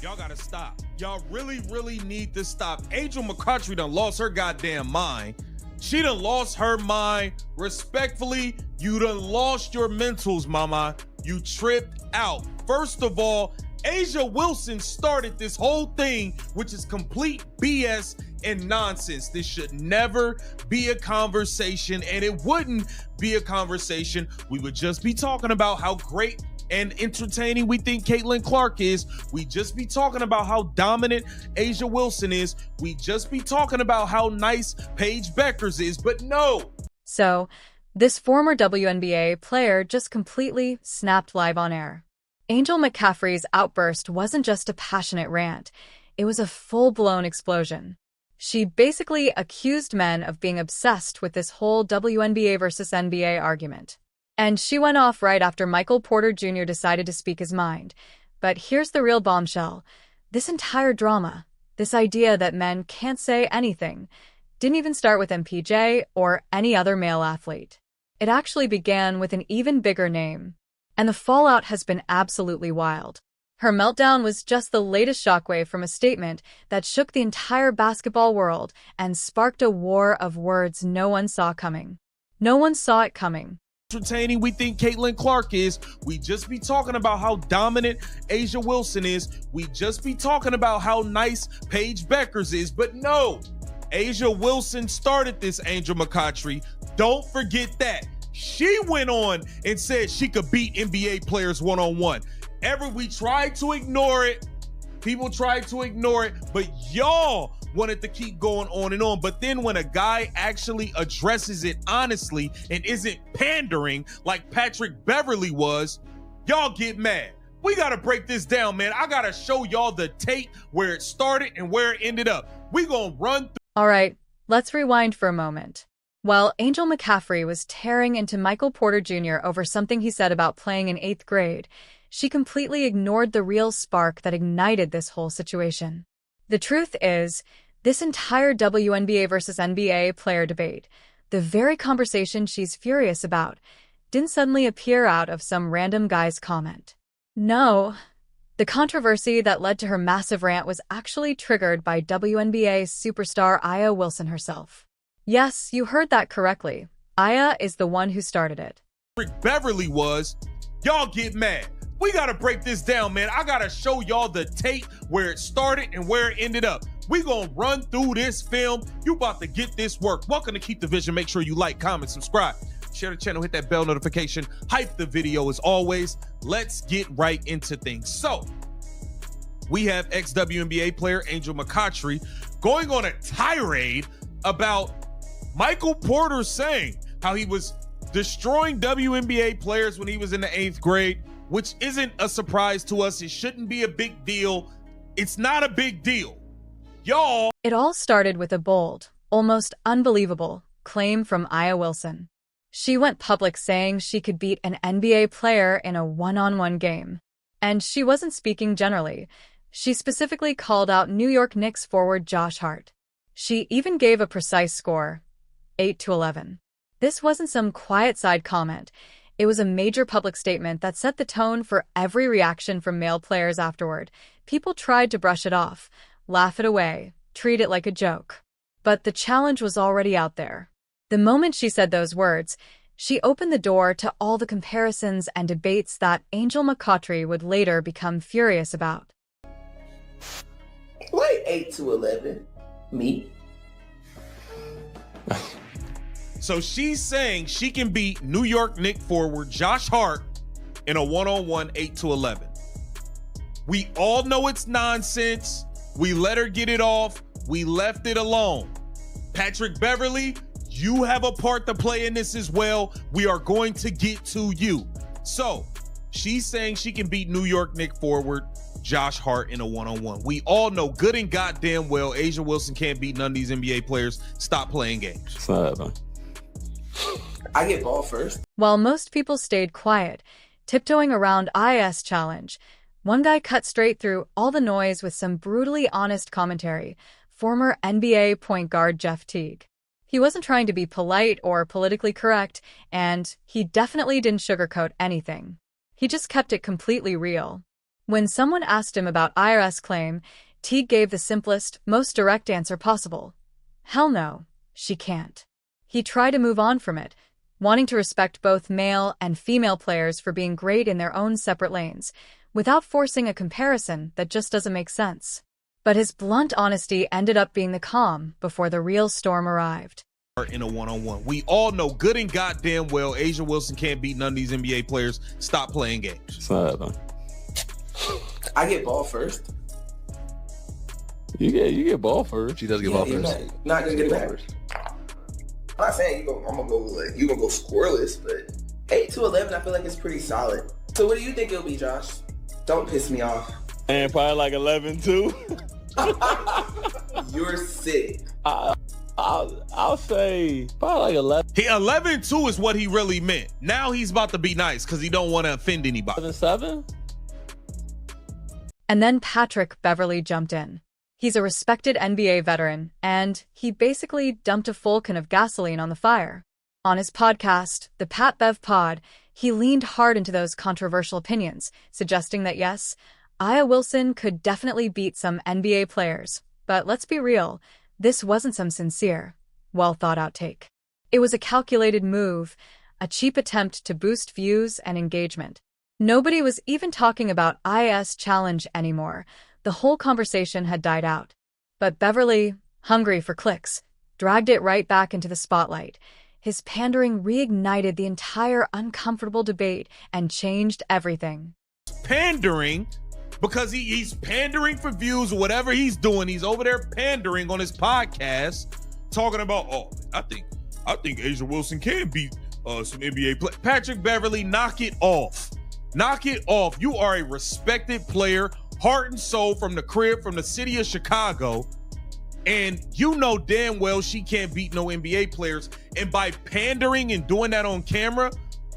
Y'all gotta stop. Y'all really need to stop. Angel McCoughtry done lost her goddamn mind. She done lost her mind. Respectfully, you done lost your mentals, mama. You tripped out. First of all, A'ja Wilson started this whole thing, which is complete BS and nonsense. This should never be a conversation, and it wouldn't be a conversation. We would just be talking about how great and entertaining we think Caitlin Clark is. We just be talking about how dominant A'ja Wilson is. We just be talking about how nice Paige Beckers is, but no. So, this former WNBA player just completely snapped live on air. Angel McCaffrey's outburst wasn't just a passionate rant. It was a full-blown explosion. She basically accused men of being obsessed with this whole WNBA versus NBA argument. And she went off right after Michael Porter Jr. decided to speak his mind. But here's the real bombshell. This entire drama, this idea that men can't say anything, didn't even start with MPJ or any other male athlete. It actually began with an even bigger name. And the fallout has been absolutely wild. Her meltdown was just the latest shockwave from a statement that shook the entire basketball world and sparked a war of words no one saw coming. No one saw it coming. Entertaining we think Caitlin Clark is. We just be talking about how dominant A'ja Wilson is. We just be talking about how nice Paige Beckers is. But no, A'ja Wilson started this, Angel McCoughtry. Don't forget that. She went on and said she could beat NBA players one-on-one. We tried to ignore it. People tried to ignore it, but y'all wanted to keep going on and on. But then when a guy actually addresses it honestly and isn't pandering like Patrick Beverley was, y'all get mad. We got to break this down, man. I got to show y'all the tape where it started and where it ended up. We going to run through. All right, let's rewind for a moment. While Angel McCaffrey was tearing into Michael Porter Jr. over something he said about playing in 8th grade, she completely ignored the real spark that ignited this whole situation. The truth is, this entire WNBA versus NBA player debate, the very conversation she's furious about, didn't suddenly appear out of some random guy's comment. No, the controversy that led to her massive rant was actually triggered by WNBA superstar A'ja Wilson herself. Yes, you heard that correctly. A'ja is the one who started it. Patrick Beverley was, y'all get mad. We got to break this down, man. I got to show y'all the tape where it started and where it ended up. We going to run through this film. You about to get this work. Welcome to Keep the Vision. Make sure you like, comment, subscribe, share the channel, hit that bell notification, hype the video as always. Let's get right into things. So we have ex-WNBA player Angel McCoughtry going on a tirade about Michael Porter saying how he was destroying WNBA players when he was in the 8th grade, which isn't a surprise to us. It shouldn't be a big deal. It's not a big deal. Y'all. It all started with a bold, almost unbelievable claim from A'ja Wilson. She went public saying she could beat an NBA player in a one-on-one game. And she wasn't speaking generally. She specifically called out New York Knicks forward Josh Hart. She even gave a precise score, 8-11. This wasn't some quiet side comment. It was a major public statement that set the tone for every reaction from male players afterward. People tried to brush it off, laugh it away, treat it like a joke. But the challenge was already out there. The moment she said those words, she opened the door to all the comparisons and debates that Angel McCoughtry would later become furious about. Play 8-11. Me. So she's saying she can beat New York Knicks forward Josh Hart in a one-on-one 8-11. We all know it's nonsense. We let her get it off. We left it alone. Patrick Beverley, you have a part to play in this as well. We are going to get to you. So she's saying she can beat New York Knicks forward Josh Hart in a one-on-one. We all know good and goddamn well A'ja Wilson can't beat none of these NBA players. Stop playing games. I get ball first. While most people stayed quiet, tiptoeing around A'ja's challenge, one guy cut straight through all the noise with some brutally honest commentary, former NBA point guard Jeff Teague. He wasn't trying to be polite or politically correct, and he definitely didn't sugarcoat anything. He just kept it completely real. When someone asked him about IRS claim, Teague gave the simplest, most direct answer possible. Hell no, she can't. He tried to move on from it, wanting to respect both male and female players for being great in their own separate lanes, without forcing a comparison that just doesn't make sense. But his blunt honesty ended up being the calm before the real storm arrived. In a one-on-one, we all know good and goddamn well A'ja Wilson can't beat none of these NBA players. Stop playing games. I get ball first. You get ball first. She does get ball first. Not gonna get back. I'm not saying I'm gonna go like you gonna go scoreless, but 8-11, I feel like it's pretty solid. So what do you think it'll be, Josh? Don't piss me off. And probably like 11-2. You're sick. I'll say probably like 11. 11-2 is what he really meant. Now he's about to be nice because he don't want to offend anybody. 7-7. And then Patrick Beverley jumped in. He's a respected NBA veteran, and he basically dumped a full can of gasoline on the fire. On his podcast, the Pat Bev Pod, he leaned hard into those controversial opinions, suggesting that yes, A'ja Wilson could definitely beat some NBA players. But let's be real, this wasn't some sincere, well-thought-out take. It was a calculated move, a cheap attempt to boost views and engagement. Nobody was even talking about A'ja's challenge anymore. The whole conversation had died out. But Beverley, hungry for clicks, dragged it right back into the spotlight. His pandering reignited the entire uncomfortable debate and changed everything. Pandering? Because he's pandering for views or whatever he's doing. He's over there pandering on his podcast, talking about, I think A'ja Wilson can beat some NBA players. Patrick Beverley, knock it off. Knock it off. You are a respected player, heart and soul, from the crib, from the city of Chicago. And you know damn well she can't beat no NBA players. And by pandering and doing that on camera,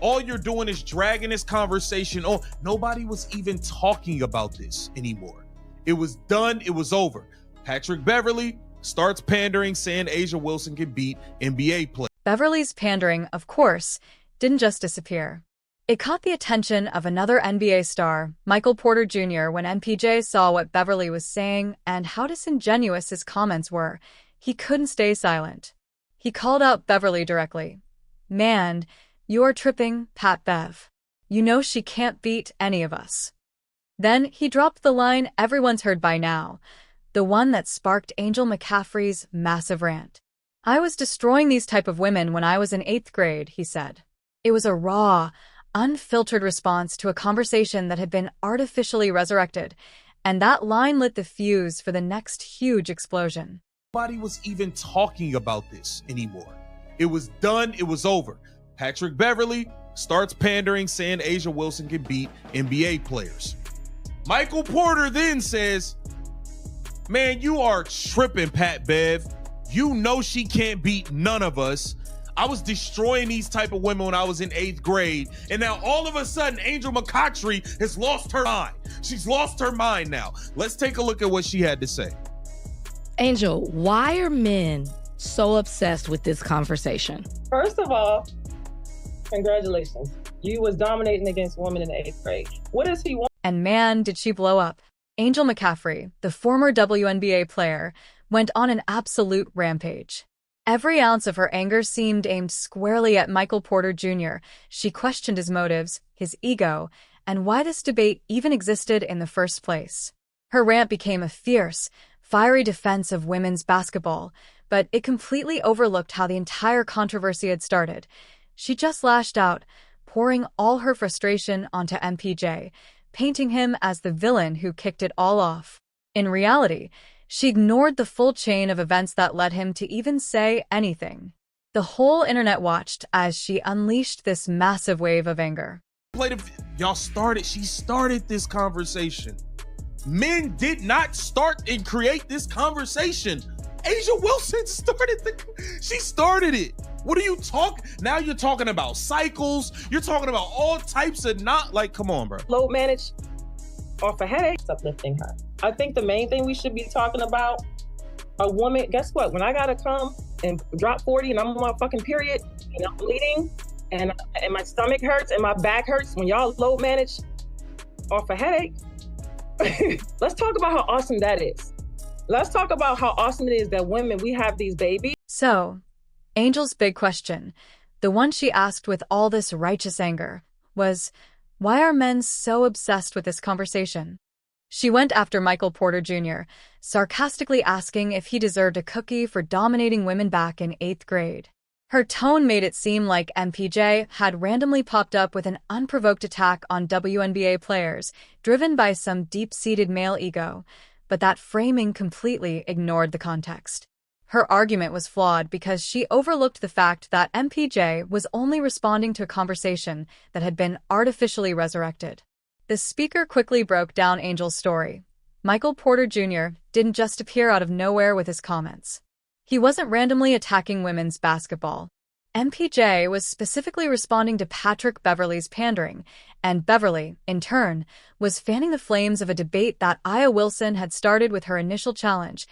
all you're doing is dragging this conversation on. Nobody was even talking about this anymore. It was done. It was over. Patrick Beverley starts pandering, saying A'ja Wilson can beat NBA players. Beverley's pandering, of course, didn't just disappear. It caught the attention of another NBA star, Michael Porter Jr., when MPJ saw what Beverley was saying and how disingenuous his comments were. He couldn't stay silent. He called out Beverley directly. "Man, you are tripping, Pat Bev. You know she can't beat any of us." Then he dropped the line everyone's heard by now, the one that sparked Angel McCaffrey's massive rant. "I was destroying these type of women when I was in 8th grade," he said. It was a raw, unfiltered response to a conversation that had been artificially resurrected, and that line lit the fuse for the next huge explosion. Nobody was even talking about this anymore. It was done. It was over. Patrick Beverley starts pandering, saying A'ja Wilson can beat NBA players. Michael Porter then says, "Man, you are tripping, Pat Bev. You know she can't beat none of us. I was destroying these type of women when I was in 8th grade. And now all of a sudden, Angel McCaffrey has lost her mind. She's lost her mind now." Let's take a look at what she had to say. Angel, why are men so obsessed with this conversation? First of all, congratulations. You was dominating against women in the 8th grade. What does he want? And man, did she blow up. Angel McCaffrey, the former WNBA player, went on an absolute rampage. Every ounce of her anger seemed aimed squarely at Michael Porter Jr. She questioned his motives, his ego, and why this debate even existed in the first place. Her rant became a fierce, fiery defense of women's basketball, but it completely overlooked how the entire controversy had started. She just lashed out, pouring all her frustration onto MPJ, painting him as the villain who kicked it all off. In reality, she ignored the full chain of events that led him to even say anything. The whole internet watched as she unleashed this massive wave of anger. She started this conversation. Men did not start and create this conversation. A'ja Wilson she started it. What are you talking? Now you're talking about cycles. You're talking about all types of come on, bro. Load manage or for headaches, uplifting her. I think the main thing we should be talking about, a woman, guess what? When I gotta come and drop 40 and I'm on my fucking period and I'm bleeding and my stomach hurts and my back hurts, when y'all load manage or for headache, Let's talk about how awesome that is. Let's talk about how awesome it is that women, we have these babies. So, Angel's big question, the one she asked with all this righteous anger, was, why are men so obsessed with this conversation? She went after Michael Porter Jr., sarcastically asking if he deserved a cookie for dominating women back in 8th grade. Her tone made it seem like MPJ had randomly popped up with an unprovoked attack on WNBA players, driven by some deep-seated male ego, but that framing completely ignored the context. Her argument was flawed because she overlooked the fact that MPJ was only responding to a conversation that had been artificially resurrected. The speaker quickly broke down Angel's story. Michael Porter Jr. didn't just appear out of nowhere with his comments. He wasn't randomly attacking women's basketball. MPJ was specifically responding to Patrick Beverley's pandering, and Beverley, in turn, was fanning the flames of a debate that Aya Wilson had started with her initial challenge.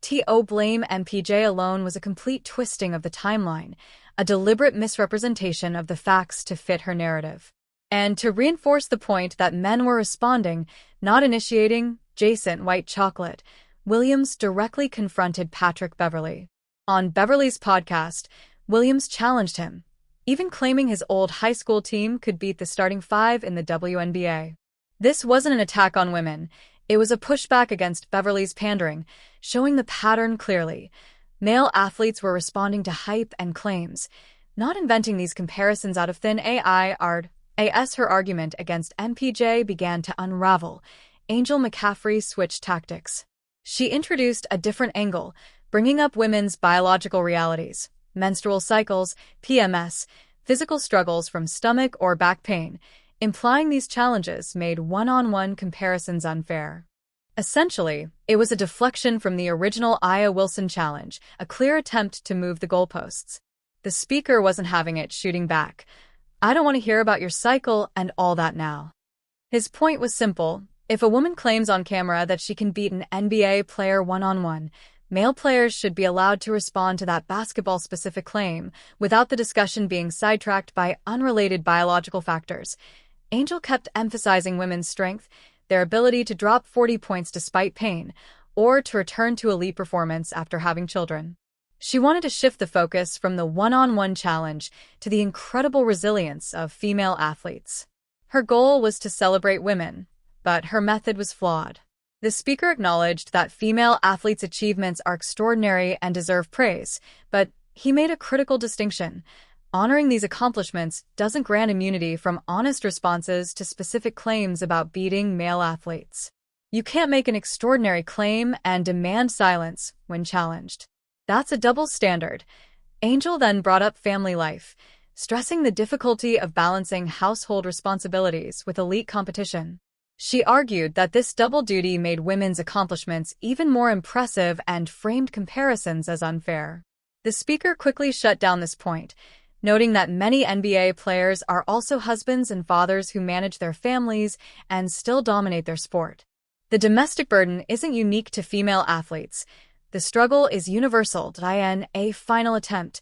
To blame MPJ alone was a complete twisting of the timeline, a deliberate misrepresentation of the facts to fit her narrative. And to reinforce the point that men were responding, not initiating, Jason White Chocolate, Williams directly confronted Patrick Beverley. On Beverley's podcast, Williams challenged him, even claiming his old high school team could beat the starting 5 in the WNBA. This wasn't an attack on women. It was a pushback against Beverley's pandering, showing the pattern clearly. Male athletes were responding to hype and claims, not inventing these comparisons out of thin air. As her argument against MPJ began to unravel, Angel McCaffrey switched tactics. She introduced a different angle, bringing up women's biological realities, menstrual cycles, PMS, physical struggles from stomach or back pain, implying these challenges made one-on-one comparisons unfair. Essentially, it was a deflection from the original Aya Wilson challenge, a clear attempt to move the goalposts. The speaker wasn't having it, shooting back. I don't want to hear about your cycle and all that now. His point was simple. If a woman claims on camera that she can beat an NBA player one-on-one, male players should be allowed to respond to that basketball-specific claim without the discussion being sidetracked by unrelated biological factors. Angel kept emphasizing women's strength, their ability to drop 40 points despite pain, or to return to elite performance after having children. She wanted to shift the focus from the one-on-one challenge to the incredible resilience of female athletes. Her goal was to celebrate women, but her method was flawed. The speaker acknowledged that female athletes' achievements are extraordinary and deserve praise, but he made a critical distinction. Honoring these accomplishments doesn't grant immunity from honest responses to specific claims about beating male athletes. You can't make an extraordinary claim and demand silence when challenged. That's a double standard. Angel then brought up family life, stressing the difficulty of balancing household responsibilities with elite competition. She argued that this double duty made women's accomplishments even more impressive and framed comparisons as unfair. The speaker quickly shut down this point, noting that many NBA players are also husbands and fathers who manage their families and still dominate their sport. The domestic burden isn't unique to female athletes. The struggle is universal. In a final attempt,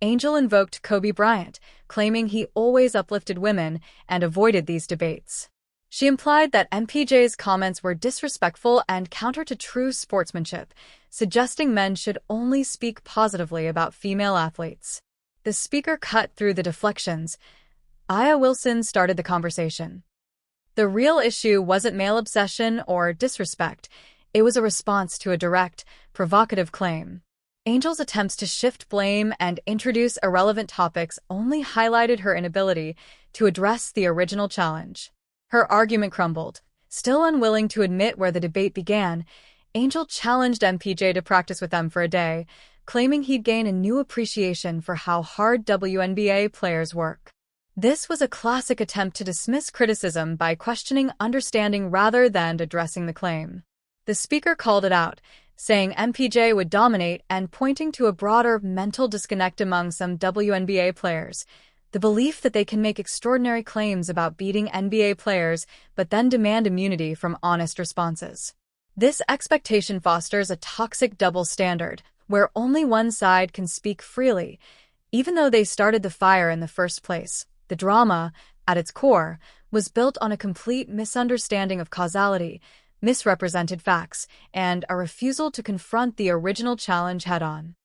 Angel invoked Kobe Bryant, claiming he always uplifted women and avoided these debates. She implied that MPJ's comments were disrespectful and counter to true sportsmanship, suggesting men should only speak positively about female athletes. The speaker cut through the deflections. Aya Wilson started the conversation. The real issue wasn't male obsession or disrespect. It was a response to a direct, provocative claim. Angel's attempts to shift blame and introduce irrelevant topics only highlighted her inability to address the original challenge. Her argument crumbled. Still unwilling to admit where the debate began, Angel challenged MPJ to practice with them for a day, claiming he'd gain a new appreciation for how hard WNBA players work. This was a classic attempt to dismiss criticism by questioning understanding rather than addressing the claim. The speaker called it out, saying MPJ would dominate and pointing to a broader mental disconnect among some WNBA players, the belief that they can make extraordinary claims about beating NBA players but then demand immunity from honest responses. This expectation fosters a toxic double standard, where only one side can speak freely, even though they started the fire in the first place. The drama, at its core, was built on a complete misunderstanding of causality. misrepresented facts, and a refusal to confront the original challenge head-on.